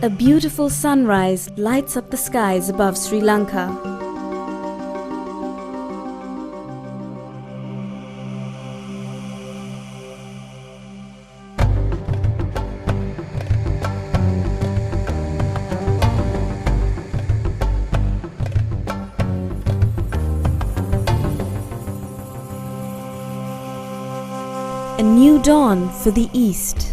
A beautiful sunrise lights up the skies above Sri Lanka. A new dawn for the East.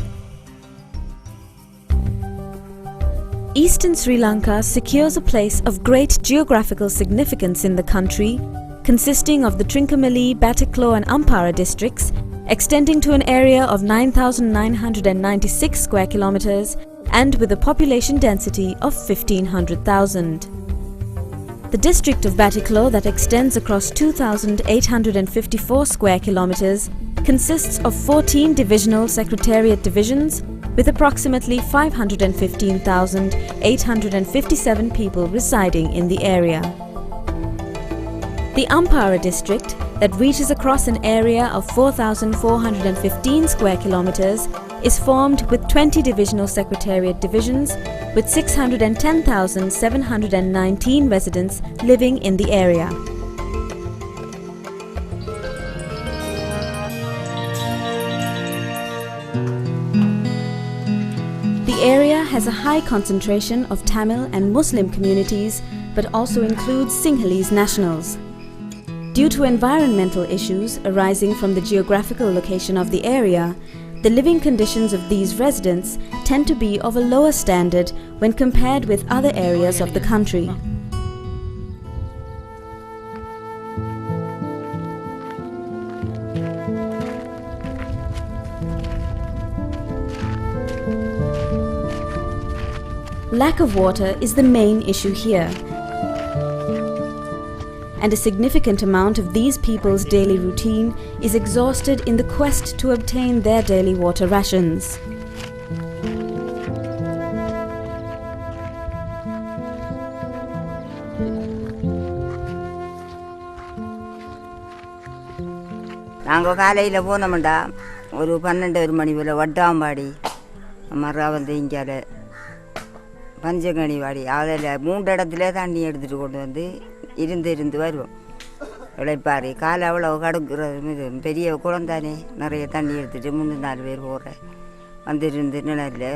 Eastern Sri Lanka secures a place of great geographical significance in the country, consisting of the Trincomalee, Batticaloa and Ampara districts, extending to an area of 9,996 square kilometers and with a population density of 1,500,000. The district of Batticaloa, that extends across 2,854 square kilometers, consists of 14 divisional secretariat divisions with approximately 515,857 people residing in the area. The Ampara district, that reaches across an area of 4,415 square kilometers, is formed with 20 divisional secretariat divisions with 610,719 residents living in the area. The area has a high concentration of Tamil and Muslim communities, but also includes Sinhalese nationals. Due to environmental issues arising from the geographical location of the area, the living conditions of these residents tend to be of a lower standard when compared with other areas of the country. Lack of water is the main issue here, and a significant amount of these people's daily routine is exhausted in the quest to obtain their daily water rations. நாங்கள் காலையில் போனோம்டா ஒரு 12 மணி போல் வட்டாம்பாடி மறுரா வந்து இங்கால பஞ்சகணி வாடி அதில் 3 இடத்துல தண்ணி எடுத்துகிட்டு கொண்டு வந்து இருந்து வருவோம். இழைப்பாரி காலை அவ்வளோ கடுக்கிறது இது பெரிய குளந்தானே நிறைய தண்ணி எடுத்துகிட்டு 3-4 பேர் போகிறேன் வந்துருந்து நிழலில்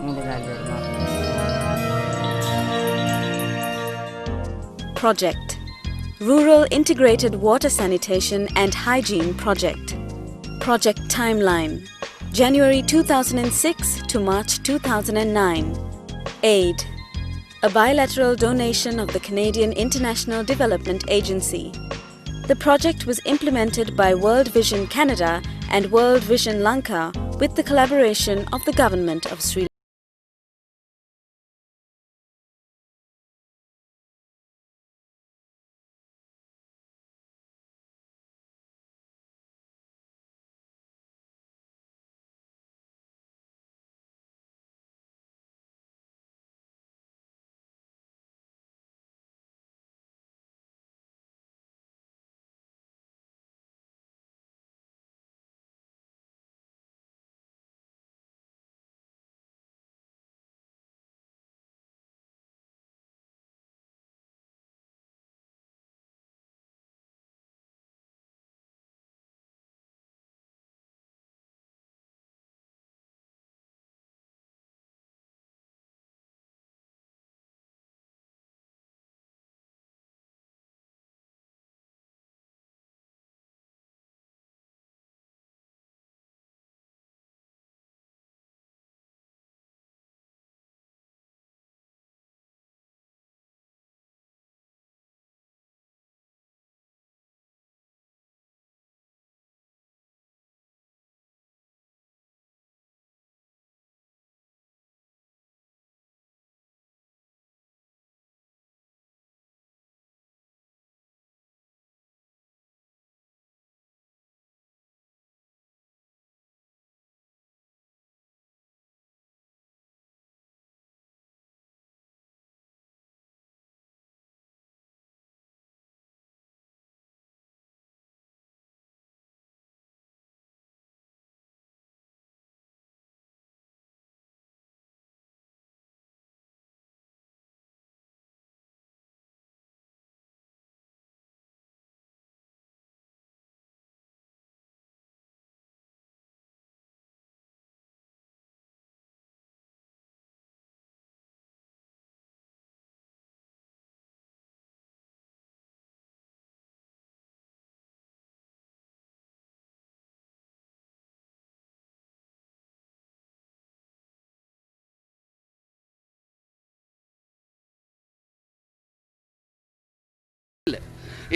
3-4 பேர். Project: Rural Integrated Water Sanitation and Hygiene Project. Project timeline: January 2006 to March 2009. Aid: a bilateral donation of the Canadian International Development Agency. The project was implemented by World Vision Canada and World Vision Lanka with the collaboration of the Government of Sri Lanka.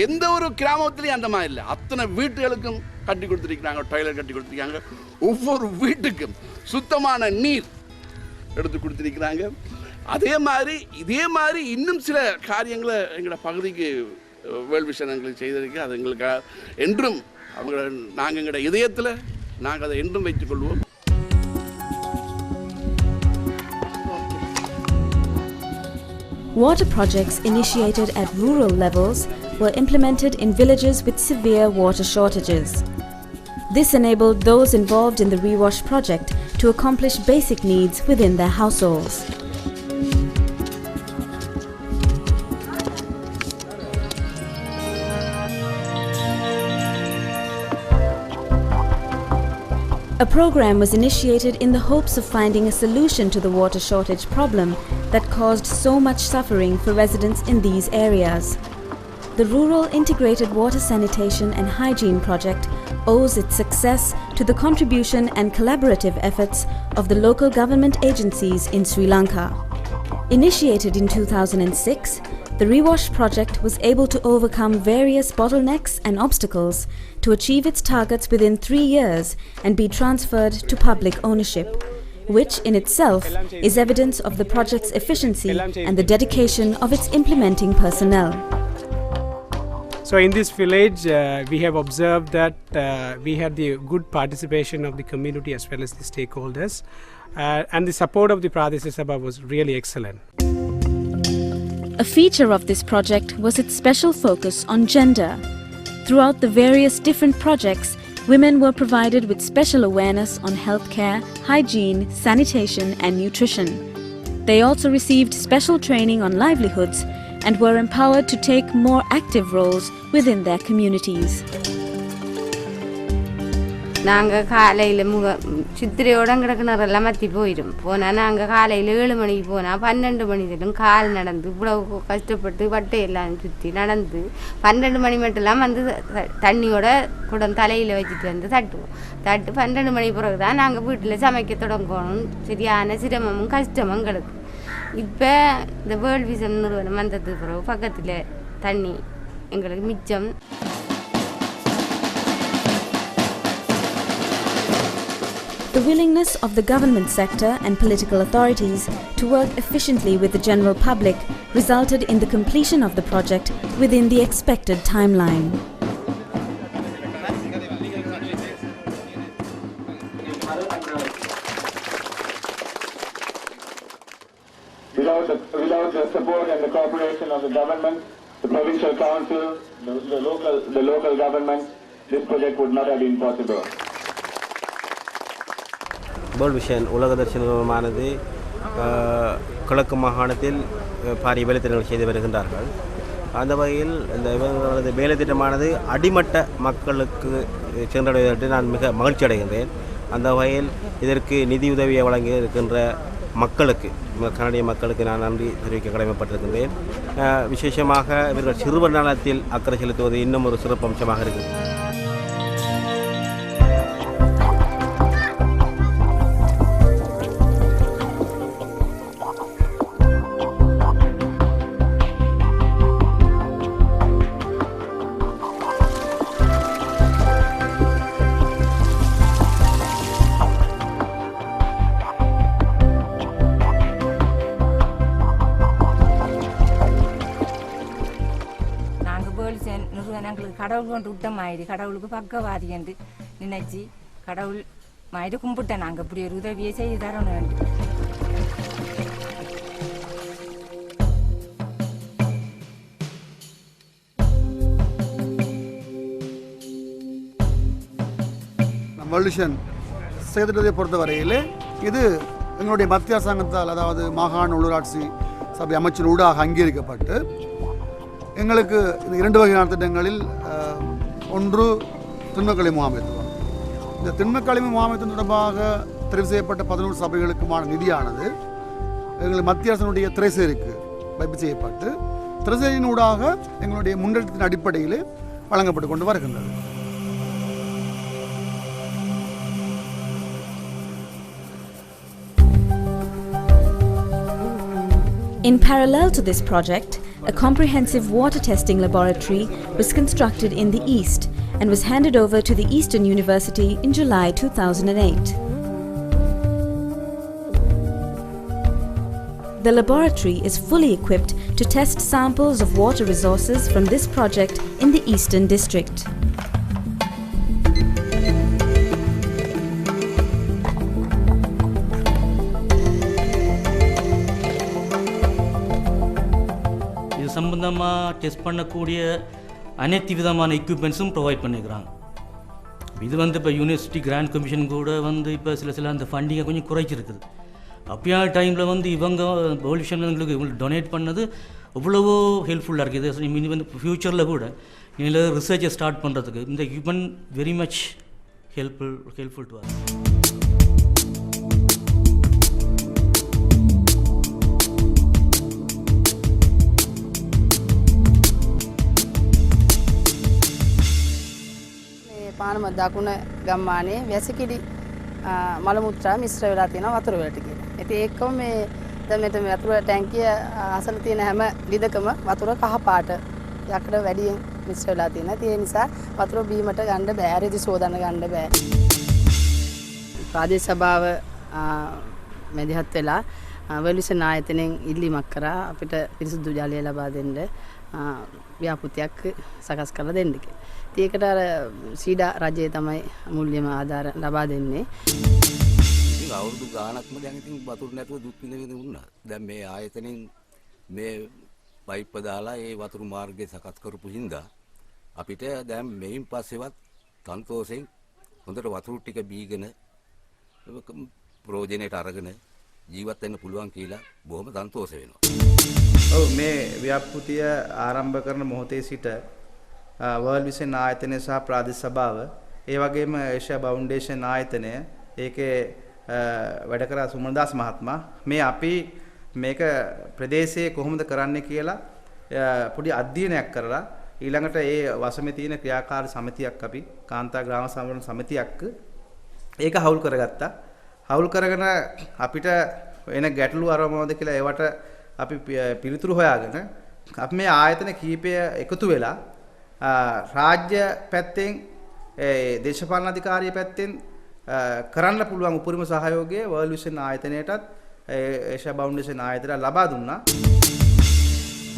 எந்த ஒரு கிராமத்துலேயும் அந்த மாதிரி இல்லை. அத்தனை வீட்டுகளுக்கும் கட்டி கொடுத்துருக்கிறாங்க, toilet கட்டி கொடுத்துருக்காங்க. ஒவ்வொரு வீட்டுக்கும் சுத்தமான நீர் எடுத்து கொடுத்துருக்கிறாங்க. இதே மாதிரி இன்னும் சில காரியங்களை எங்களோட பகுதிக்கு வேர்ல்ட் விஷன் எங்களுக்கு செய்திருக்கு. அது எங்களுக்கு என்றும் நாங்கள் எங்களோட இதயத்தில் நாங்கள் அதை என்றும் வைத்துக்கொள்வோம். Water projects initiated at rural levels were implemented in villages with severe water shortages. This enabled those involved in the Rewash project to accomplish basic needs within their households. A program was initiated in the hopes of finding a solution to the water shortage problem that caused so much suffering for residents in these areas. The Rural Integrated Water Sanitation and Hygiene Project owes its success to the contribution and collaborative efforts of the local government agencies in Sri Lanka. Initiated in 2006, the Rewash project was able to overcome various bottlenecks and obstacles to achieve its targets within 3 years and be transferred to public ownership, which in itself is evidence of the project's efficiency and the dedication of its implementing personnel. So in this village, we have observed that we had the good participation of the community as well as the stakeholders, and the support of the Pradesh Sabha was really excellent. A feature of this project was its special focus on gender. Throughout the various different projects, women were provided with special awareness on healthcare, hygiene, sanitation and nutrition. They also received special training on livelihoods and were empowered to take more active roles within their communities. நாங்கள் காலையில் சித்திரையோட கிடக்குனரெல்லாம் மத்தி போனால் நாங்கள் காலையில் 7 மணிக்கு போனால் 12 மணி வரைக்கும் கால் நடந்து இவ்வளவு கஷ்டப்பட்டு வட்டையெல்லாம் சுற்றி நடந்து 12 மணி மட்டும்லாம் வந்து தண்ணியோட குடம் தலையில் வச்சுட்டு வந்து தட்டுவோம். 12 மணி பிறகு தான் நாங்கள் வீட்டில் சமைக்க தொடங்கணும். சரியான சிரமமும் கஷ்டமும் எங்களுக்கு. இப்போ இந்த வேர்ல்ட் விஷன் நிறுவனம் வந்ததுக்கு பிறகு பக்கத்தில் தண்ணி எங்களுக்கு மிச்சம். The willingness of the government sector and political authorities to work efficiently with the general public resulted in the completion of the project within the expected timeline. Without the support and the cooperation of the government, the provincial council, the local government, this project would not have been possible. World vision உலகதர்சி நிறுவனமானது கிழக்கு மாகாணத்தில் பாரிய வேலைத்திட்டங்கள் செய்து வருகின்றார்கள். அந்த வகையில் இந்த இவர்களது வேலைத்திட்டமானது அடிமட்ட மக்களுக்கு சென்றடைவதற்கு நான் மிக மகிழ்ச்சி அடைகின்றேன். அந்த வகையில் இதற்கு நிதியுதவியை வழங்கி இருக்கின்ற மக்களுக்கு, கனடிய மக்களுக்கு நான் நன்றி தெரிவிக்க கடமைப்பட்டிருக்கின்றேன். விசேஷமாக இவர்கள் சிறுவர் நலத்தில் அக்கறை செலுத்துவது இன்னும் ஒரு சிறப்பு அம்சமாக இருக்குது. கடவுள் கொண்டு விட்ட மாதிரி கடவுளுக்கு பக்கவாதி என்று நினைச்சு கடவுள் மாதிரி கும்பிட்டேன். நாங்கள் இப்படி ஒரு உதவியை செய்து தரணும். வல்லுஷன் செய்திட்டதை பொறுத்தவரையில் இது எங்களுடைய மத்திய அரசாங்கத்தால், அதாவது மாகாண உள்ளூராட்சி சபை அமைச்சின் ஊடாக அங்கீகரிக்கப்பட்டு எங்களுக்கு இந்த 2 வகையான திட்டங்களில் ஒன்று திண்மக்கழிவு முகாமைத்துவம். இந்த திண்மக்கழிவு முகாமைத்துவம் தொடர்பாக தெரிவு செய்யப்பட்ட 11 சபைகளுக்குமான நிதியானது எங்களுக்கு மத்திய அரசினுடைய திரைசேரிக்கு வைப்பு செய்யப்பட்டு திரைசேரியின் ஊடாக எங்களுடைய முன்னெடுப்பின் அடிப்படையில் வழங்கப்பட்டு கொண்டு வருகின்றது. In parallel to this project, a comprehensive water testing laboratory was constructed in the east and was handed over to the Eastern University in July 2008. The laboratory is fully equipped to test samples of water resources from this project in the Eastern District. இது சம்பந்தமாக test பண்ணக்கூடிய அனைத்து விதமான எக்யூப்மெண்ட்ஸும் provide பண்ணிக்கிறாங்க. இது வந்து இப்போ university grant commission கூட வந்து இப்போ சில அந்த ஃபண்டிங்கை கொஞ்சம் குறைச்சிருக்குது. அப்படியான டைமில் வந்து இவங்க வேர்ல்ட் விஷன் எங்களுக்கு டொனேட் பண்ணது எவ்வளவோ ஹெல்ப்ஃபுல்லாக இருக்குது. இனி வந்து ஃப்யூச்சரில் கூட இதில் ரிசர்ச்சை ஸ்டார்ட் பண்ணுறதுக்கு இந்த equipment very much helpful to us. Panama දකුණ ගම්මානේ වැසිකිලි මල මුත්‍රා මිශ්‍ර වෙලා තියෙනවා වතුර වලට කියලා. ඉතින් ඒකම මේ දැන් මෙතන වතුර ටැංකිය අසල තියෙන හැම ලිදකම වතුර කහ පාට යකඩ වැඩියෙන් මිශ්‍ර වෙලා තියෙනවා. ඒ නිසා වතුර බීමට ගන්න බෑ. රෙදි සෝදන්න ගන්න බෑ. ප්‍රාදේශ සභාව මැදිහත් වෙලා වෙලිසන ආයතනයෙන් ඉල්ලීමක් කරා අපිට පිරිසිදු ජලය ලබා දෙන්න ව්‍යාපෘතියක් සකස් කරලා දෙන්න කියලා. ඒකට අර සීඩා රජය තමයි මුල්‍යම ආධාර ලබා දෙන්නේ. ඉතින් අවුරුදු ගාණක්ම දැන් ඉතින් වතුර නැතුව දුක් විඳින්න වුණා. දැන් මේ ආයතනෙන් මේ පයිප් දාලා ඒ වතුරු මාර්ගය සකස් කරපු හින්දා අපිට දැන් මෙයින් පස්සේවත් සන්තෝෂෙන් හොඳට වතුරු ටික බීගෙන ප්‍රෝජනයට අරගෙන ජීවත් වෙන්න පුළුවන් කියලා බොහොම සන්තෝෂ වෙනවා. ඔව් මේ ව්‍යාපෘතිය ආරම්භ කරන මොහොතේ සිට වර්ල්ඩ් විෂන් ආයතනය සහ ප්‍රාදේශ සභාව ඒ වගේම ඒෂියා ෆවුන්ඩේෂන් ආයතනය ඒකේ වැඩ කරා සුමනදාස් මහත්මයා මේ අපි මේක ප්‍රදේශයේ කොහොමද කරන්නේ කියලා පොඩි අධ්‍යයනයක් කරලා ඊළඟට ඒ වසමේ තියෙන ක්‍රියාකාරී සමිතියක් අපි කාන්තා ග්‍රාම සංවර්ධන සමිතියක් ඒක හවුල් කරගත්තා. හවුල් කරගෙන අපිට එන ගැටලු අරමුණද කියලා ඒවට අපි පිළිතුරු හොයාගෙන අපි මේ ආයතන කීපය එකතු වෙලා රාජ්‍ය පැත්තෙන් දේශපාලන අධිකාරිය පැත්තෙන් කරන්න පුළුවන් උපරිම සහයෝගය වර්ල්ඩ් විෂන් ආයතනයටත් ඒෂියා ෆවුන්ඩේෂන් ආයතනයට ලබා දුන්නා.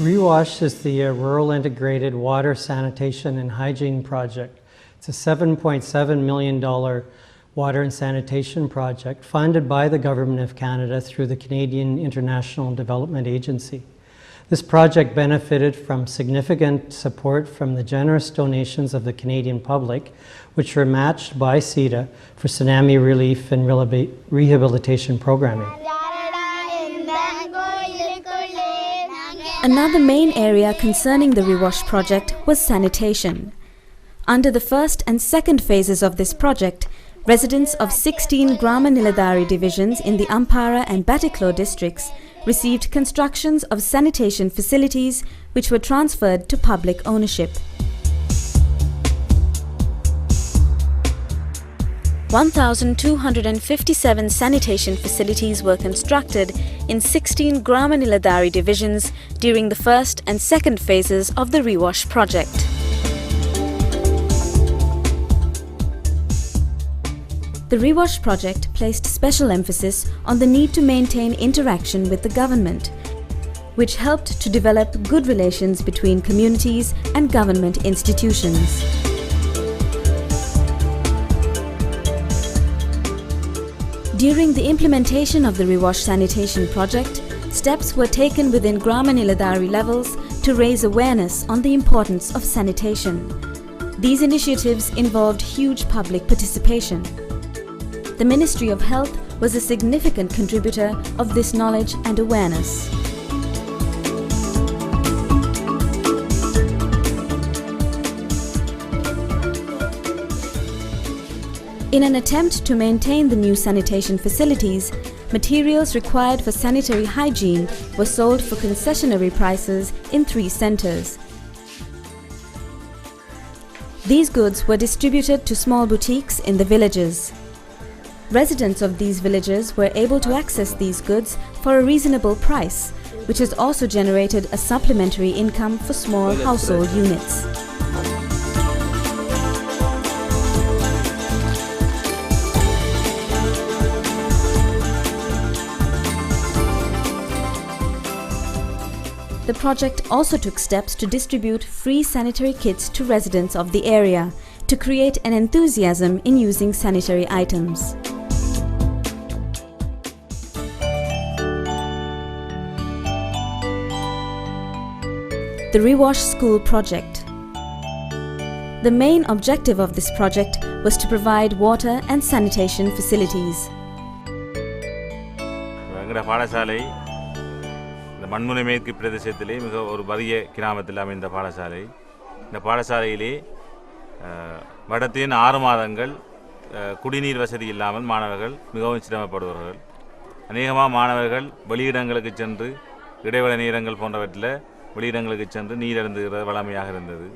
REWASH is the Rural Integrated Water Sanitation and Hygiene Project. It's a $7.7 million water and sanitation project funded by the Government of Canada through the Canadian International Development Agency. This project benefited from significant support from the generous donations of the Canadian public, which were matched by CEDA for tsunami relief and rehabilitation programming. Another main area concerning the REWASH project was sanitation. Under the first and second phases of this project, residents of 16 Grama Niladari divisions in the Ampara and Batiklo districts received constructions of sanitation facilities which were transferred to public ownership. 1,257 sanitation facilities were constructed in 16 Grama Niladari divisions during the first and second phases of the REWASH project. The REWASH project placed special emphasis on the need to maintain interaction with the government, which helped to develop good relations between communities and government institutions. During the implementation of the REWASH sanitation project, steps were taken within Grama Niladari levels to raise awareness on the importance of sanitation. These initiatives involved huge public participation. The Ministry of Health was a significant contributor of this knowledge and awareness. In an attempt to maintain the new sanitation facilities, materials required for sanitary hygiene were sold for concessionary prices in 3 centres. These goods were distributed to small boutiques in the villages. Residents of these villages were able to access these goods for a reasonable price which has also generated a supplementary income for small household units. The project also took steps to distribute free sanitary kits to residents of the area to create an enthusiasm in using sanitary items. The Rewash School project. The main objective of this project was to provide water and sanitation facilities. Manmunai மேற்கு பிரதேசத்திலே மிக ஒரு வறிய கிராமத்தில் அமைந்த பாடசாலை. இந்த பாடசாலையிலே வருடத்தின் 6 மாதங்கள் குடிநீர் வசதி இல்லாமல் மாணவர்கள் மிகவும் சிரமப்படுவார்கள். அநேகமாக மாணவர்கள் வெளியிடங்களுக்கு சென்று இடைவெளி நேரங்கள் போன்றவற்றில் வெளியிடங்களுக்கு சென்று நீர் அருந்துகிறது வழமையாக இருந்தது.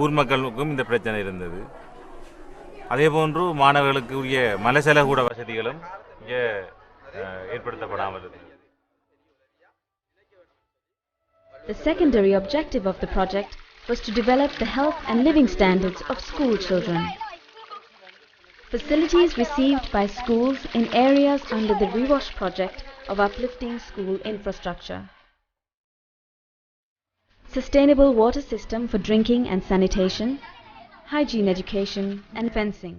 ஊர் மக்களுக்கும் இந்த பிரச்சனை இருந்தது. அதேபோன்று மாணவர்களுக்கு உரிய மலசலகூட வசதிகளும் இங்கே ஏற்படுத்தப்படாமல் இருந்தது. The secondary objective of the project was to develop the health and living standards of school children. Facilities received by schools in areas under the Rewash project of uplifting school infrastructure. Sustainable water system for drinking and sanitation, hygiene education and fencing.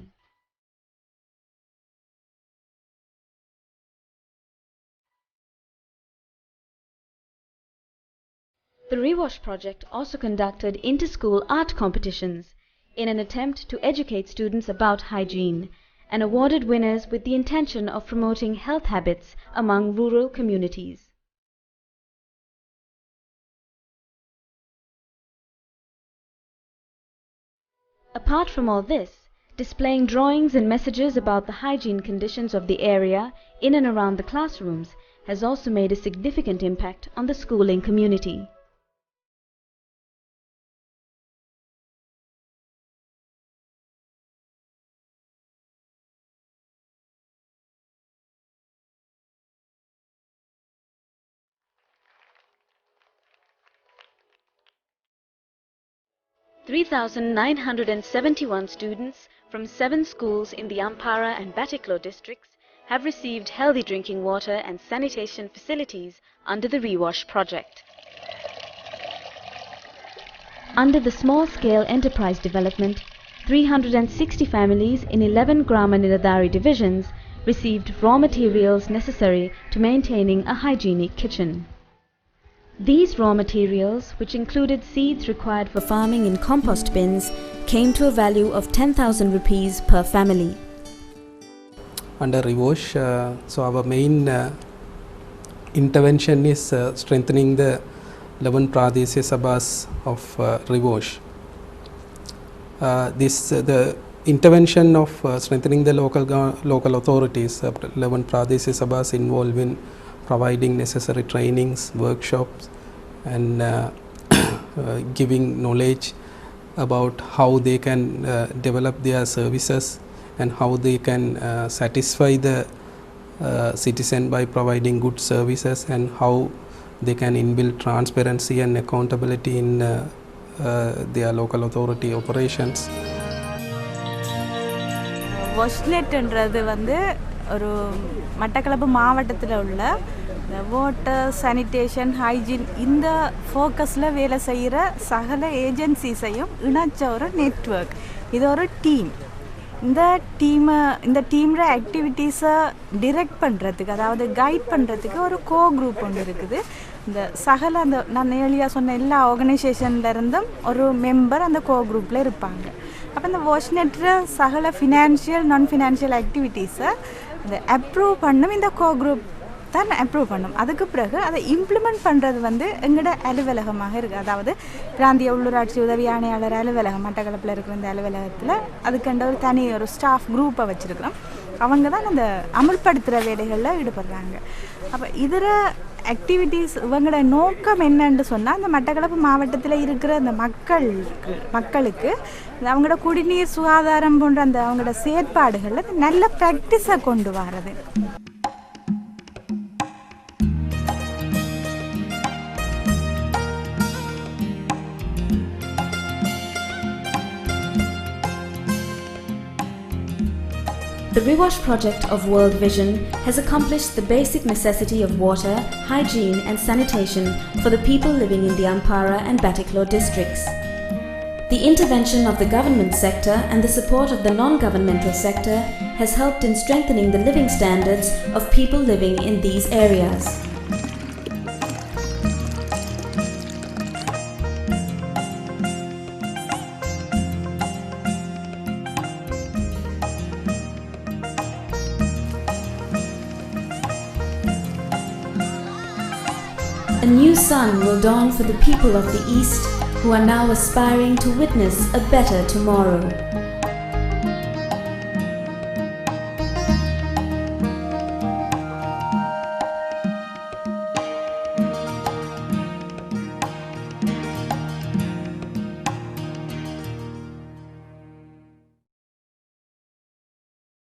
The Rewash project also conducted inter-school art competitions in an attempt to educate students about hygiene and awarded winners with the intention of promoting health habits among rural communities. Apart from all this, displaying drawings and messages about the hygiene conditions of the area in and around the classrooms has also made a significant impact on the schooling community. (3,971 students from 7 schools in the Ampara and Batiklo districts have received healthy drinking water and sanitation facilities under the Rewash project. Under the small-scale enterprise development, 360 families in 11 Grama Niladari divisions received raw materials necessary to maintaining a hygienic kitchen. These raw materials, which included seeds required for farming in compost bins, came to a value of 10,000 rupees per family. Under Rewash, so our main intervention is strengthening the 11 Pradesh Sabhas of Rewash. The intervention of strengthening the local authorities, 11 Pradesh Sabhas involved in providing necessary trainings, workshops, and giving knowledge about how they can develop their services and how they can satisfy the citizen by providing good services, and how they can inbuild transparency and accountability in their local authority operations. வாஷ்லெட்ன்றது ஒரு மட்டக்களப்பு மாவட்டத்தில் உள்ள water sanitation hygiene இந்த ஃபோக்கஸில் வேலை செய்கிற சகல ஏஜென்சிஸையும் இணைச்ச ஒரு network. இது ஒரு டீம். இந்த டீமோட ஆக்டிவிட்டீஸை டிரெக்ட் பண்ணுறதுக்கு, அதாவது கைட் பண்ணுறதுக்கு ஒரு குரூப் ஒன்று இருக்குது. இந்த சகல அந்த நான் ஏர்லியாக சொன்ன எல்லா ஆர்கனைசேஷன்லேருந்தும் ஒரு மெம்பர் அந்த குரூப்பில் இருப்பாங்க. அப்போ இந்த வாஷ்நெட்டில் சகல ஃபினான்ஷியல் நான் ஃபினான்ஷியல் ஆக்டிவிட்டீஸை அதை அப்ரூவ் பண்ணும் இந்த குரூப் தான் அப்ரூவ் பண்ணும். அதுக்கு பிறகு அதை இம்ப்ளிமெண்ட் பண்ணுறது எங்களோட அலுவலகமாக இருக்குது. அதாவது பிராந்திய உள்ளூராட்சி உதவி ஆணையாளர் அலுவலகம் மட்டக்களப்பில் இருக்கிற இந்த அலுவலகத்தில் அதுக்கண்ட ஒரு தனி ஒரு ஸ்டாஃப் குரூப்பை வச்சுருக்கிறோம். அவங்க தான் அந்த அமுல்படுத்துகிற வேலைகளில் ஈடுபடுறாங்க. அப்போ இதர ஆக்டிவிட்டீஸ் இவங்களோட நோக்கம் என்னன்னு சொன்னால், அந்த மட்டக்களப்பு மாவட்டத்தில் இருக்கிற அந்த மக்களுக்கு அவங்களோட குடிநீர் சுகாதாரம் போன்ற அந்த அவங்களோட செயற்பாடுகளில் நல்ல ப்ராக்டிஸை கொண்டு வர்றது. The Rewash project of World Vision has accomplished the basic necessity of water, hygiene and sanitation for the people living in the Ampara and Batticaloa districts. The intervention of the government sector and the support of the non-governmental sector has helped in strengthening the living standards of people living in these areas. A new sun will dawn for the people of the East who are now aspiring to witness a better tomorrow.